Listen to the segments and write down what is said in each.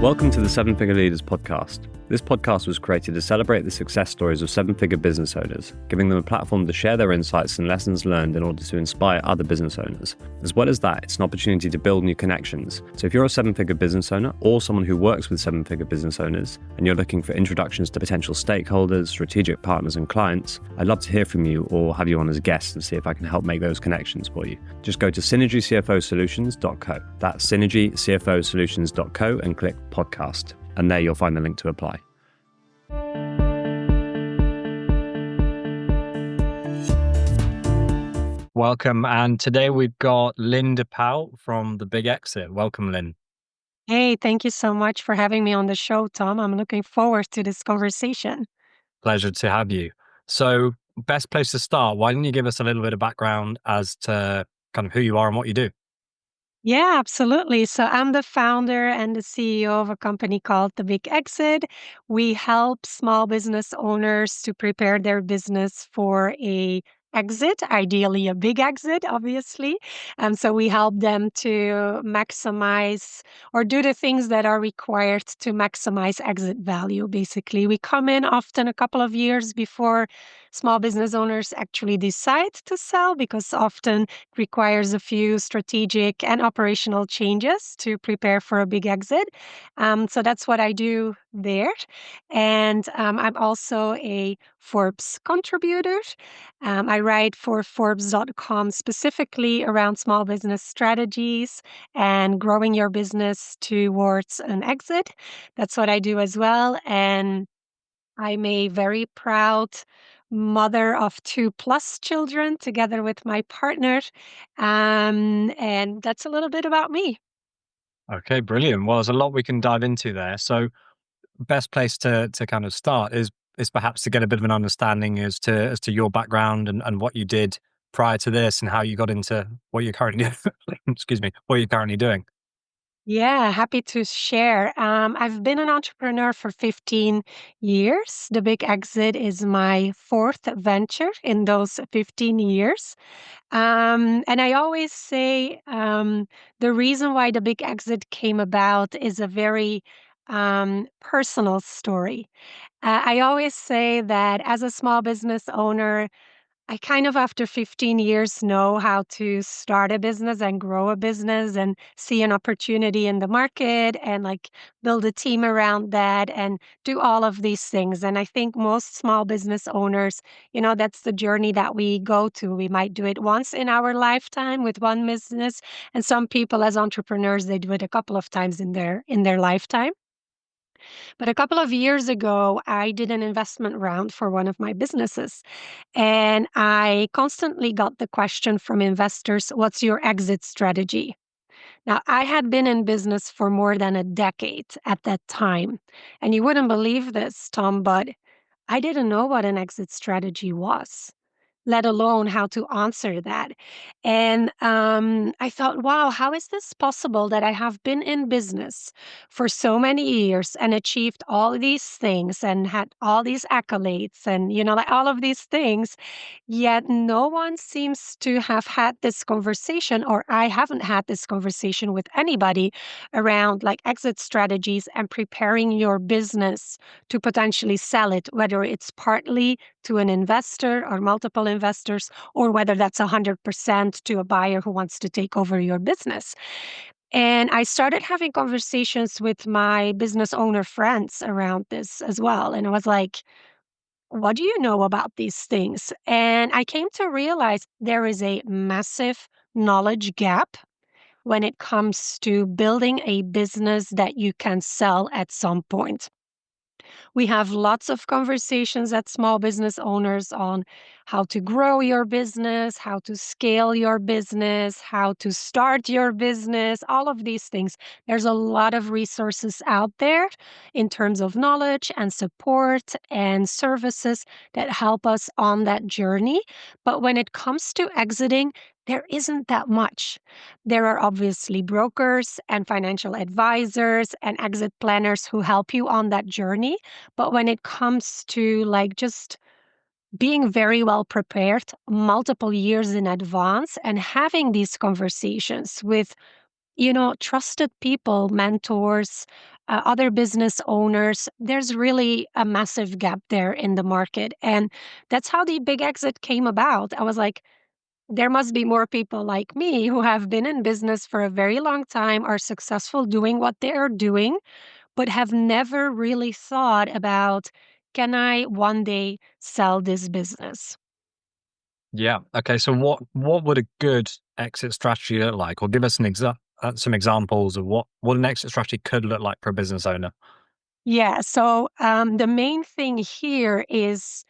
Welcome to the Seven Figure Leaders podcast. This podcast was created to celebrate the success stories of seven-figure business owners, giving them a platform to share their insights and lessons learned in order to inspire other business owners. As well as that, it's an opportunity to build new connections. So if you're a seven-figure business owner or someone who works with seven-figure business owners and you're looking for introductions to potential stakeholders, strategic partners and clients, I'd love to hear from you or have you on as a guest and see if I can help make those connections for you. Just go to synergycfosolutions.co. That's synergycfosolutions.co and click podcast. And there you'll find the link to apply. Welcome. And today we've got Lien de Pau from The Big Exit. Welcome, Lien. Hey, thank you so much for having me on the show, Tom. I'm looking forward to this conversation. Pleasure to have you. So, best place to start, why don't you give us a little bit of background as to kind of who you are and what you do? Yeah, absolutely. So I'm the founder and the CEO of a company called The Big Exit. We help small business owners to prepare their business for a exit, ideally a big exit, obviously. And so we help them to maximize or do the things that are required to maximize exit value. Basically, we come in often a couple of years before small business owners actually decide to sell because often requires a few strategic and operational changes to prepare for a big exit. So that's what I do there. And I'm also a Forbes contributor. I write for Forbes.com specifically around small business strategies and growing your business towards an exit. That's what I do as well. And I'm a very proud mother of 2+ children together with my partner. And that's a little bit about me. Okay, brilliant. Well, there's a lot we can dive into there. So, best place to kind of start is perhaps to get a bit of an understanding as to your background and what you did prior to this and how you got into what you're currently excuse me, what you're currently doing. Yeah, happy to share. I've been an entrepreneur for 15 years. The Big Exit is my fourth venture in those 15 years. And I always say the reason why the Big Exit came about is a very personal story. I always say that as a small business owner, I kind of, after 15 years, know how to start a business and grow a business and see an opportunity in the market and like build a team around that and do all of these things. And I think most small business owners, that's the journey that we go to. We might do it once in our lifetime with one business, and some people as entrepreneurs, they do it a couple of times in their lifetime. But a couple of years ago, I did an investment round for one of my businesses. And I constantly got the question from investors, what's your exit strategy? Now, I had been in business for more than a decade at that time. And you wouldn't believe this, Tom, but I didn't know what an exit strategy was, let alone how to answer that. And I thought, wow, how is this possible that I have been in business for so many years and achieved all these things and had all these accolades and, like all of these things, yet no one seems to have had this conversation, or I haven't had this conversation with anybody around like exit strategies and preparing your business to potentially sell it, whether it's partly to an investor or multiple investors, or whether that's 100% to a buyer who wants to take over your business. And I started having conversations with my business owner friends around this as well. And I was like, what do you know about these things? And I came to realize there is a massive knowledge gap when it comes to building a business that you can sell at some point. We have lots of conversations at small business owners on how to grow your business, how to scale your business, how to start your business, all of these things. There's a lot of resources out there in terms of knowledge and support and services that help us on that journey. But when it comes to exiting, there isn't that much. There are obviously brokers and financial advisors and exit planners who help you on that journey. But when it comes to like just being very well prepared multiple years in advance and having these conversations with, trusted people, mentors, other business owners. There's really a massive gap there in the market. And that's how the big exit came about. I was like, there must be more people like me who have been in business for a very long time, are successful doing what they are doing, but have never really thought about, can I one day sell this business? Yeah. Okay. So what would a good exit strategy look like, or give us some examples of what an exit strategy could look like for a business owner? Yeah. So the main thing here is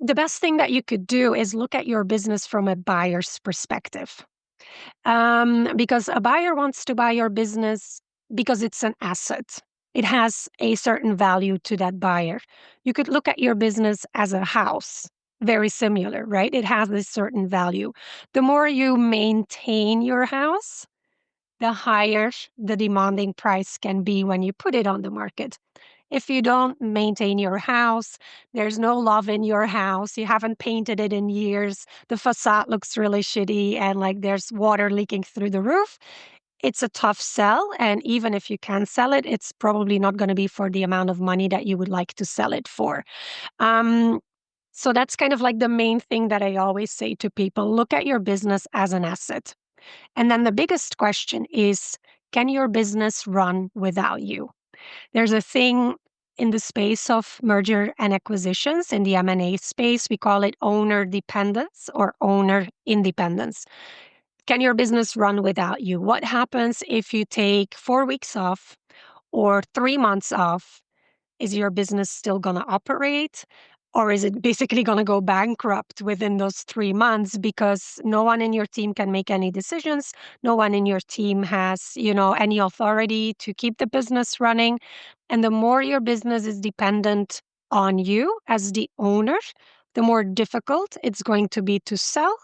the best thing that you could do is look at your business from a buyer's perspective. Because a buyer wants to buy your business because it's an asset. It has a certain value to that buyer. You could look at your business as a house, very similar, right? It has this certain value. The more you maintain your house, the higher the demanding price can be when you put it on the market. If you don't maintain your house, there's no love in your house, you haven't painted it in years, the facade looks really shitty, and like there's water leaking through the roof, it's a tough sell. And even if you can sell it, it's probably not going to be for the amount of money that you would like to sell it for. Um, so that's kind of like the main thing that I always say to people: look at your business as an asset. And then the biggest question is, can your business run without you? There's a thing in the space of merger and acquisitions, in the M&A space, we call it owner dependence or owner independence. Can your business run without you? What happens if you take 4 weeks off or 3 months off? Is your business still going to operate? Or is it basically going to go bankrupt within those 3 months because no one in your team can make any decisions? No one in your team has, any authority to keep the business running. And the more your business is dependent on you as the owner, the more difficult it's going to be to sell.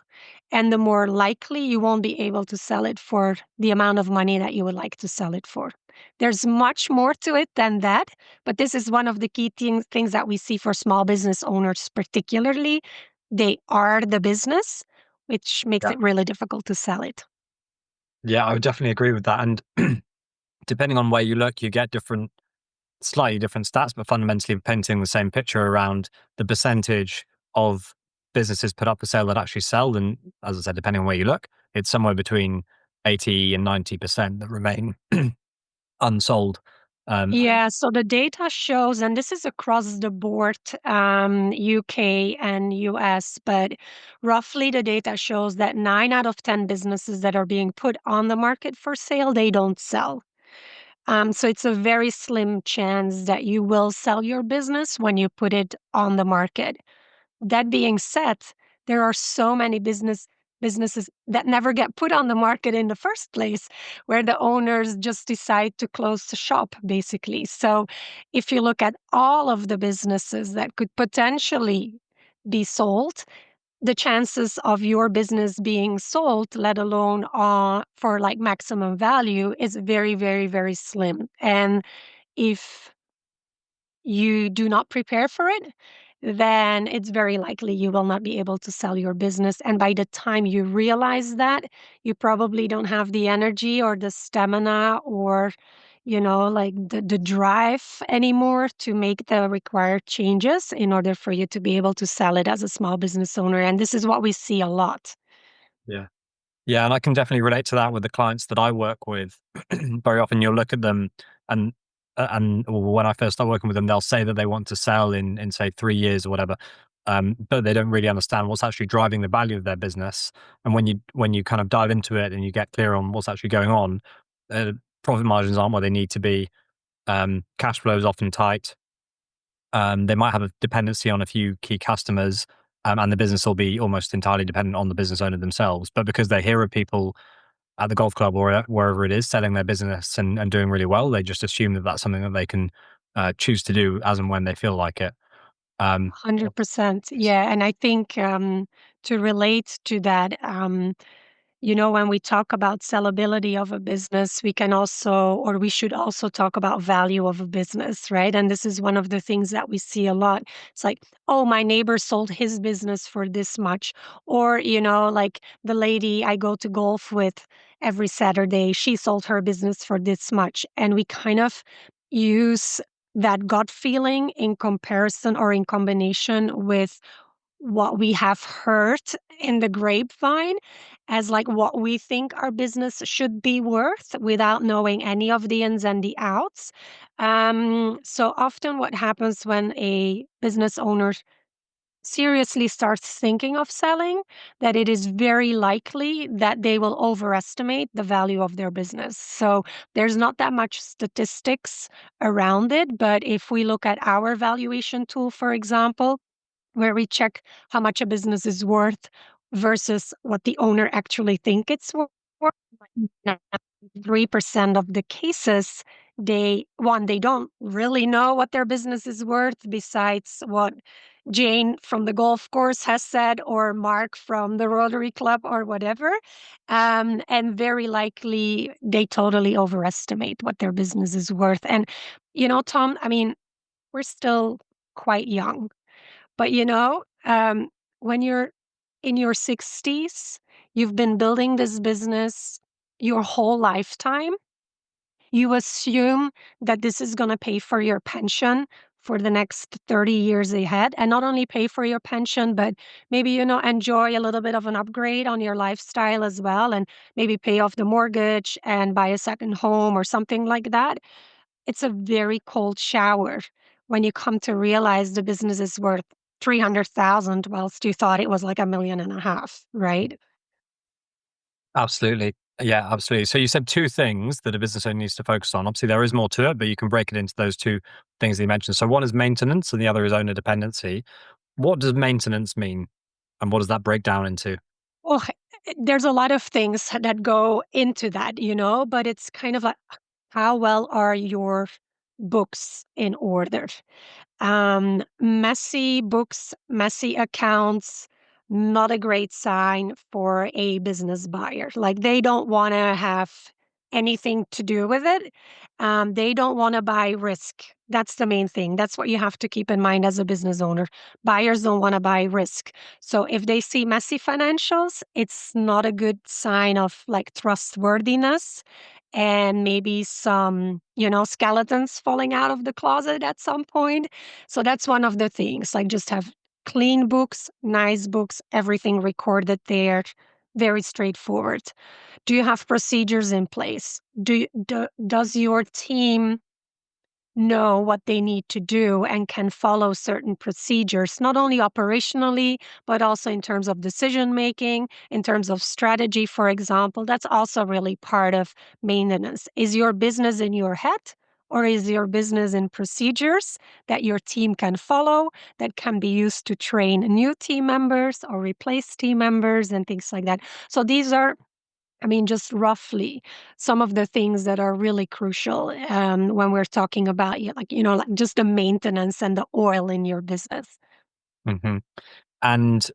And the more likely you won't be able to sell it for the amount of money that you would like to sell it for. There's much more to it than that, but this is one of the key things that we see for small business owners, particularly. They are the business, which makes Yeah. it really difficult to sell it. Yeah, I would definitely agree with that. And depending on where you look, you get slightly different stats, but fundamentally painting the same picture around the percentage of businesses put up for sale that actually sell. And as I said, depending on where you look, it's somewhere between 80 and 90% that remain unsold. Yeah, so the data shows, and this is across the board, UK and US, but roughly the data shows that 9 out of 10 businesses that are being put on the market for sale, they don't sell. So it's a very slim chance that you will sell your business when you put it on the market. That being said, there are so many businesses that never get put on the market in the first place, where the owners just decide to close the shop, basically. So if you look at all of the businesses that could potentially be sold, the chances of your business being sold, let alone for like maximum value, is very, very, very slim. And if you do not prepare for it, then it's very likely you will not be able to sell your business. And by the time you realize that, you probably don't have the energy or the stamina or, like the drive anymore to make the required changes in order for you to be able to sell it as a small business owner. And this is what we see a lot. Yeah. Yeah, and I can definitely relate to that with the clients that I work with. Very often you'll look at them and when I first start working with them, they'll say that they want to sell in say 3 years or whatever. But they don't really understand what's actually driving the value of their business. And when you kind of dive into it and you get clear on what's actually going on, uh, profit margins aren't where they need to be. Cash flow is often tight. They might have a dependency on a few key customers, and the business will be almost entirely dependent on the business owner themselves. But because they hear of people at the golf club or wherever it is selling their business and doing really well, they just assume that that's something that they can choose to do as and when they feel like it. Um, 100%. Yeah. And I think to relate to that, when we talk about sellability of a business, we can also, or we should also talk about value of a business, right? And this is one of the things that we see a lot. It's like, oh, my neighbor sold his business for this much. Or, like the lady I go to golf with every Saturday, she sold her business for this much. And we kind of use that gut feeling in comparison or in combination with what we have heard in the grapevine as like what we think our business should be worth without knowing any of the ins and the outs. So often, what happens when a business owner seriously starts thinking of selling, that it is very likely that they will overestimate the value of their business. So there's not that much statistics around it, but if we look at our valuation tool, for example, where we check how much a business is worth versus what the owner actually think it's worth. 3% of the cases, they don't really know what their business is worth besides what Jane from the golf course has said or Mark from the Rotary Club or whatever. And very likely they totally overestimate what their business is worth. And, Tom, I mean, we're still quite young. But when you're in your 60s, you've been building this business your whole lifetime. You assume that this is going to pay for your pension for the next 30 years ahead, and not only pay for your pension, but maybe, enjoy a little bit of an upgrade on your lifestyle as well, and maybe pay off the mortgage and buy a second home or something like that. It's a very cold shower when you come to realize the business is worth 300,000 whilst you thought it was like 1.5 million, right? Absolutely. Yeah, absolutely. So you said two things that a business owner needs to focus on. Obviously, there is more to it, but you can break it into those two things that you mentioned. So one is maintenance and the other is owner dependency. What does maintenance mean? And what does that break down into? Well, there's a lot of things that go into that, but it's kind of like how well are your books in order? Messy books, messy accounts, not a great sign for a business buyer. Like they don't want to have anything to do with it. They don't want to buy risk. That's the main thing. That's what you have to keep in mind as a business owner. Buyers don't want to buy risk. So if they see messy financials, it's not a good sign of like trustworthiness and maybe some, skeletons falling out of the closet at some point. So that's one of the things, like just have clean books, nice books, everything recorded there, very straightforward. Do you have procedures in place? Does your team know what they need to do and can follow certain procedures, not only operationally, but also in terms of decision making, in terms of strategy, for example? That's also really part of maintenance. Is your business in your head? Or is your business in procedures that your team can follow, that can be used to train new team members or replace team members and things like that? So these are, I mean, just roughly some of the things that are really crucial when we're talking about like just the maintenance and the oil in your business. Hmm. And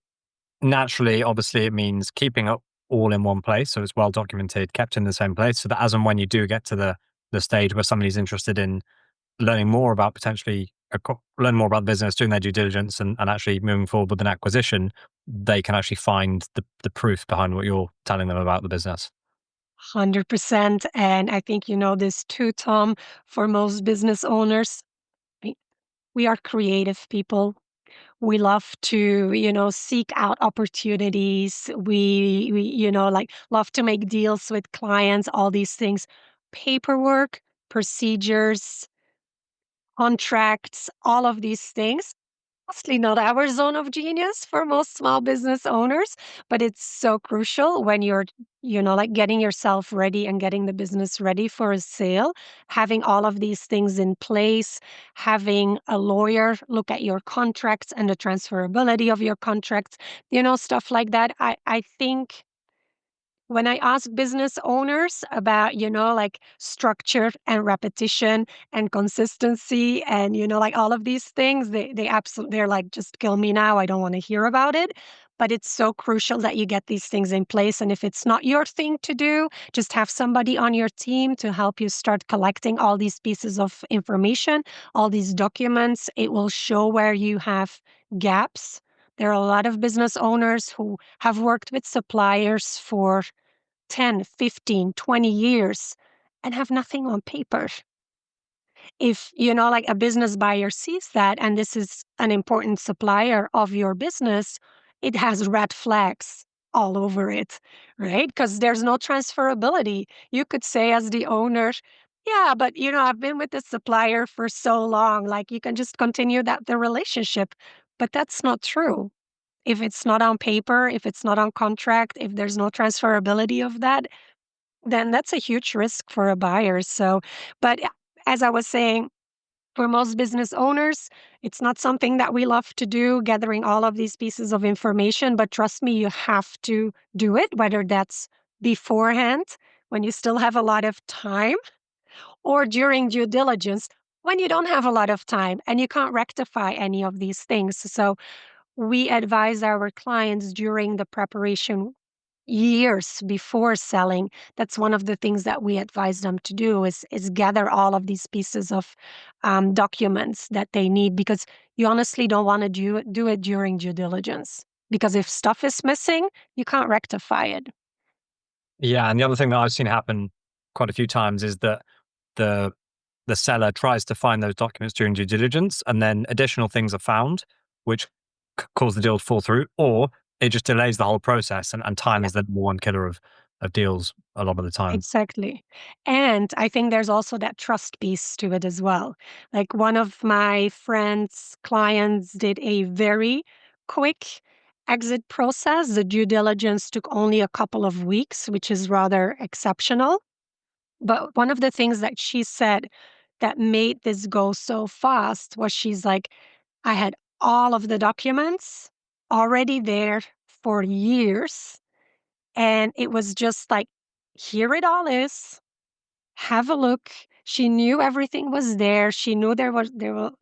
naturally, obviously, it means keeping it all in one place. So it's well documented, kept in the same place, so that as and when you do get to the stage where somebody's interested in learning more about potentially learn more about the business, doing their due diligence, and actually moving forward with an acquisition, they can actually find the proof behind what you're telling them about the business. 100%. And I think you know this too, Tom, for most business owners. I- We are creative people. We love to, seek out opportunities. We, like love to make deals with clients, all these things. Paperwork, procedures, contracts, all of these things. Mostly not our zone of genius for most small business owners, but it's so crucial when you're, like getting yourself ready and getting the business ready for a sale, having all of these things in place, having a lawyer look at your contracts and the transferability of your contracts, stuff like that. I think when I ask business owners about, like structure and repetition and consistency and, like all of these things, they absolutely, they're like, just kill me now. I don't want to hear about it. but it's so crucial that you get these things in place. And if it's not your thing to do, just have somebody on your team to help you start collecting all these pieces of information, all these documents. It will show where you have gaps. There are a lot of business owners who have worked with suppliers for 10, 15, 20 years and have nothing on paper. If, like a business buyer sees that and this is an important supplier of your business, it has red flags all over it, right? Because there's no transferability. You could say, as the owner, yeah, but I've been with this supplier for so long, like you can just continue the relationship. But that's not true. If it's not on paper, if it's not on contract, if there's no transferability of that, then that's a huge risk for a buyer. So, but as I was saying, for most business owners, it's not something that we love to do, gathering all of these pieces of information. But trust me, you have to do it, whether that's beforehand, when you still have a lot of time, or during due diligence, when you don't have a lot of time and you can't rectify any of these things. So we advise our clients during the preparation years before selling. That's one of the things that we advise them to do is gather all of these pieces of documents that they need, because you honestly don't want to do it during due diligence, because if stuff is missing, you can't rectify it. Yeah, and the other thing that I've seen happen quite a few times is that the the seller tries to find those documents during due diligence, and then additional things are found, which cause the deal to fall through, or it just delays the whole process. And time Yeah. is the number one killer of deals a lot of the time. Exactly. And I think there's also that trust piece to it as well. Like one of my friends' clients did a very quick exit process. The due diligence took only a couple of weeks, which is rather exceptional. But one of the things that she said that made this go so fast was, she's like, I had all of the documents already there for years. And it was just like, here it all is. Have a look. She knew everything was there. She knew there were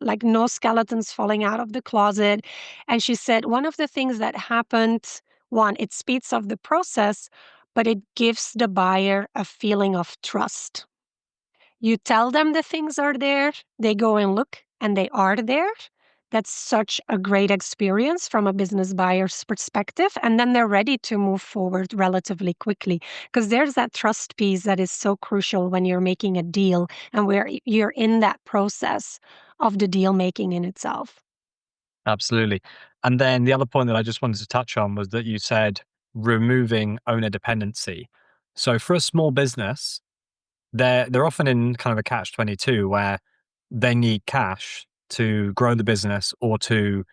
like no skeletons falling out of the closet. And she said one of the things that happened, one, it speeds up the process, but it gives the buyer a feeling of trust. You tell them the things are there, they go and look, and they are there. That's such a great experience from a business buyer's perspective. And then they're ready to move forward relatively quickly, because there's that trust piece that is so crucial when you're making a deal and where you're in that process of the deal making in itself. Absolutely. And then the other point that I just wanted to touch on was that you said removing owner dependency. So for a small business, they're often in kind of a catch 22 where they need cash to grow the business or to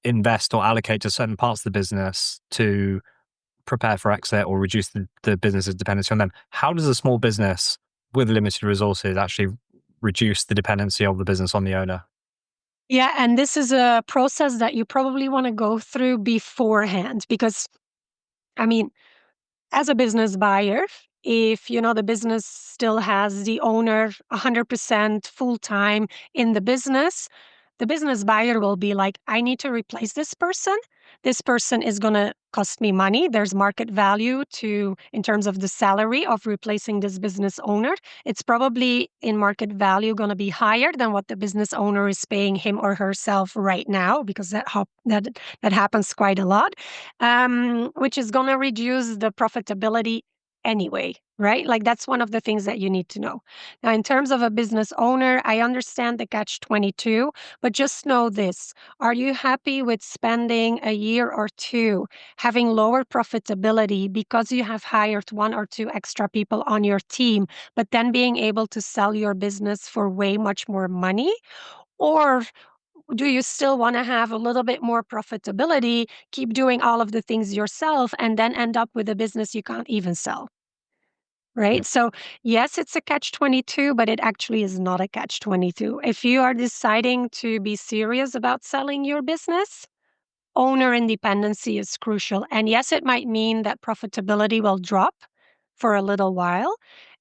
invest or allocate to certain parts of the business to prepare for exit or reduce the business's dependency on them. How does a small business with limited resources actually reduce the dependency of the business on the owner? Yeah, and this is a process that you probably want to go through beforehand, because, I mean, as a business buyer, if the business still has the owner 100% full time in the business buyer will be like, I need to replace this person. This person is going to cost me money. There's market value to, in terms of the salary of replacing this business owner. It's probably in market value going to be higher than what the business owner is paying him or herself right now, because that happens quite a lot, which is going to reduce the profitability anyway, right? Like that's one of the things that you need to know. Now, in terms of a business owner, I understand the catch 22, but just know this. Are you happy with spending a year or two having lower profitability because you have hired one or two extra people on your team, but then being able to sell your business for way much more money? Or do you still want to have a little bit more profitability, keep doing all of the things yourself, and then end up with a business you can't even sell? Yeah. Right? So, yes, it's a catch 22, but it actually is not a catch 22. If you are deciding to be serious about selling your business, owner independency is crucial. And yes, it might mean that profitability will drop for a little while.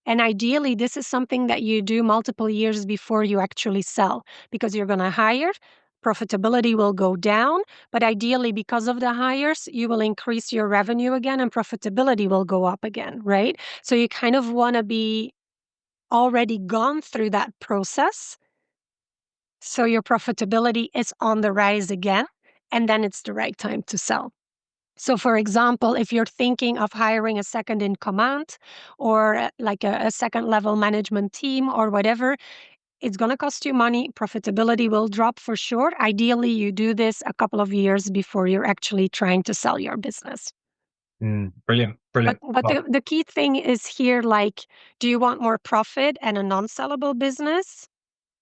And ideally, this is something that you do multiple years before you actually sell, because you're going to hire profitability will go down, but ideally, because of the hires, you will increase your revenue again and profitability will go up again, right? So you kind of want to be already gone through that process. So your profitability is on the rise again, and then it's the right time to sell. So, for example, if you're thinking of hiring a second in command or like a second level management team or whatever, it's going to cost you money. Profitability will drop for sure. Ideally, you do this a couple of years before you're actually trying to sell your business. Brilliant, But brilliant. but Well, the key thing is here, like, do you want more profit and a non-sellable business,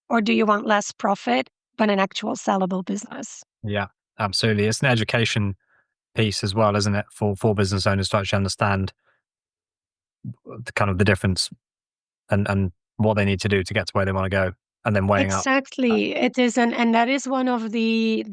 or do you want less profit but an actual sellable business? yeah, absolutely. It's an education piece as well, isn't it, for business owners to actually understand the kind of the difference and what they need to do to get to where they want to go, and then weighing up. Exactly. It is, and that is one of the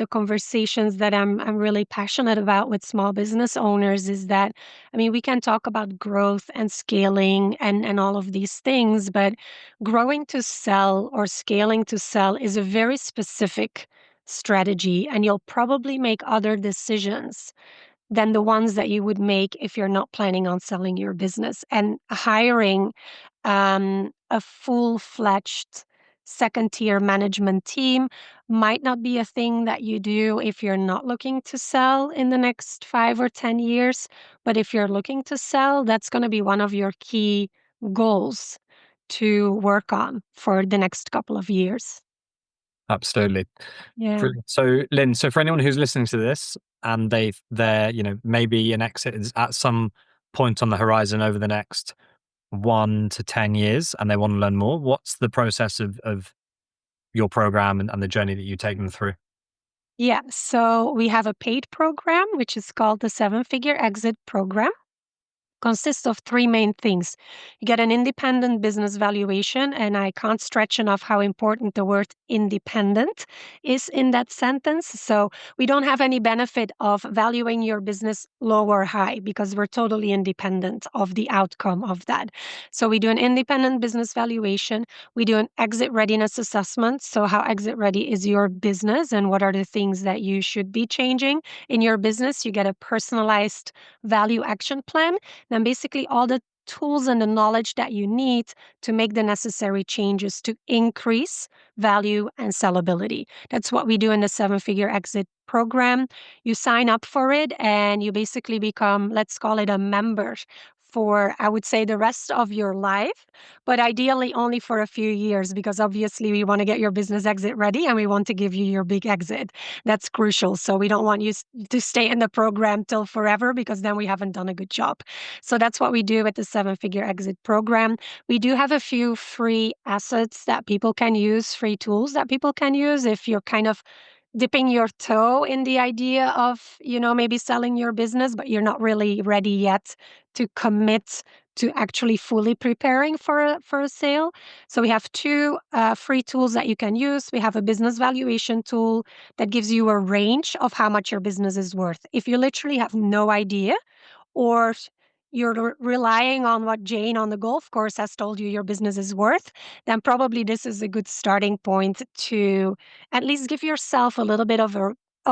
conversations that I'm really passionate about with small business owners is that, I mean, we can talk about growth and scaling and all of these things, but growing to sell or scaling to sell is a very specific strategy, and you'll probably make other decisions than the ones that you would make if you're not planning on selling your business. And hiring a full-fledged second-tier management team might not be a thing that you do if you're not looking to sell in the next 5 or 10 years. But if you're looking to sell, that's going to be one of your key goals to work on for the next couple of years. Absolutely. Yeah. So, Lynn, so for anyone who's listening to this and they're, maybe an exit is at some point on the horizon over the next 1 to 10 years and they want to learn more, what's the process of your program and the journey that you take them through? Yeah. So we have a paid program, which is called the Seven Figure Exit Program. Consists of three main things. You get an independent business valuation, and I can't stretch enough how important the word independent is in that sentence. So we don't have any benefit of valuing your business low or high because we're totally independent of the outcome of that. So we do an independent business valuation. We do an exit readiness assessment. So how exit ready is your business and what are the things that you should be changing in your business? You get a personalized value action plan, then basically all the tools and the knowledge that you need to make the necessary changes to increase value and sellability. That's what we do in the Seven Figure Exit program. You sign up for it and you basically become, let's call it a member for, I would say, the rest of your life, but ideally only for a few years because obviously we want to get your business exit ready and we want to give you your big exit. That's crucial. So we don't want you to stay in the program till forever because then we haven't done a good job. So that's what we do with the Seven Figure Exit program. We do have a few free assets that people can use, free tools that people can use if you're kind of dipping your toe in the idea of, maybe selling your business, but you're not really ready yet to commit to actually fully preparing for a sale. So we have two free tools that you can use. We have a business valuation tool that gives you a range of how much your business is worth. If you literally have no idea, or you're relying on what Jane on the golf course has told you your business is worth, then probably this is a good starting point to at least give yourself a little bit of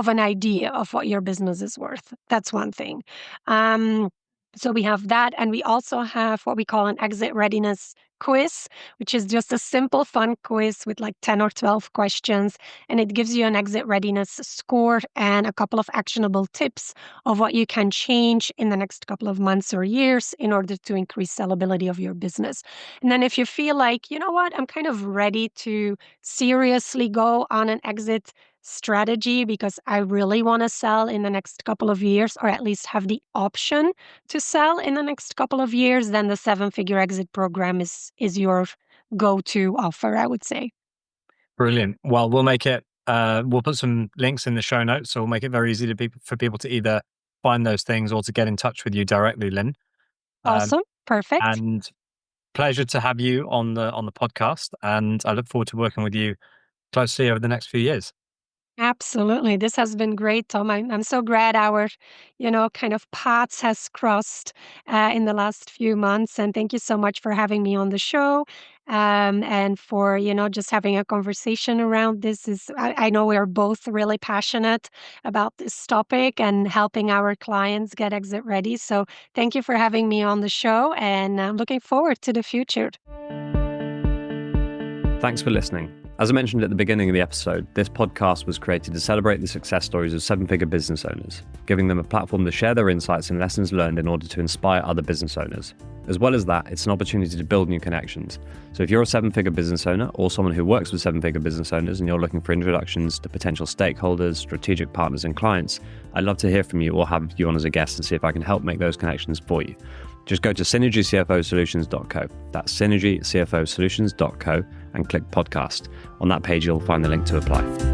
an idea of what your business is worth. That's one thing. Um, so we have that, and we also have what we call an exit readiness quiz, which is just a simple, fun quiz with like 10 or 12 questions, and it gives you an exit readiness score and a couple of actionable tips of what you can change in the next couple of months or years in order to increase sellability of your business. And then if you feel like, you know what, I'm kind of ready to seriously go on an exit strategy because I really want to sell in the next couple of years, or at least have the option to sell in the next couple of years, then the Seven Figure Exit program is your go-to offer, I would say. Brilliant. Well, we'll put some links in the show notes, so we'll make it very easy for people to either find those things or to get in touch with you directly, Lynn. Um, Awesome. Perfect. and pleasure to have you on the podcast, and I look forward to working with you closely over the next few years. Absolutely. This has been great, Tom. I'm so glad our, kind of paths has crossed in the last few months. And thank you so much for having me on the show, and for, just having a conversation around this. I know we are both really passionate about this topic and helping our clients get exit ready. So thank you for having me on the show, and I'm looking forward to the future. Thanks for listening. As I mentioned at the beginning of the episode, this podcast was created to celebrate the success stories of seven-figure business owners, giving them a platform to share their insights and lessons learned in order to inspire other business owners. As well as that, it's an opportunity to build new connections. So if you're a seven-figure business owner or someone who works with seven-figure business owners and you're looking for introductions to potential stakeholders, strategic partners and clients, I'd love to hear from you or have you on as a guest and see if I can help make those connections for you. Just go to synergycfosolutions.co. That's synergycfosolutions.co and click podcast. On that page, you'll find the link to apply.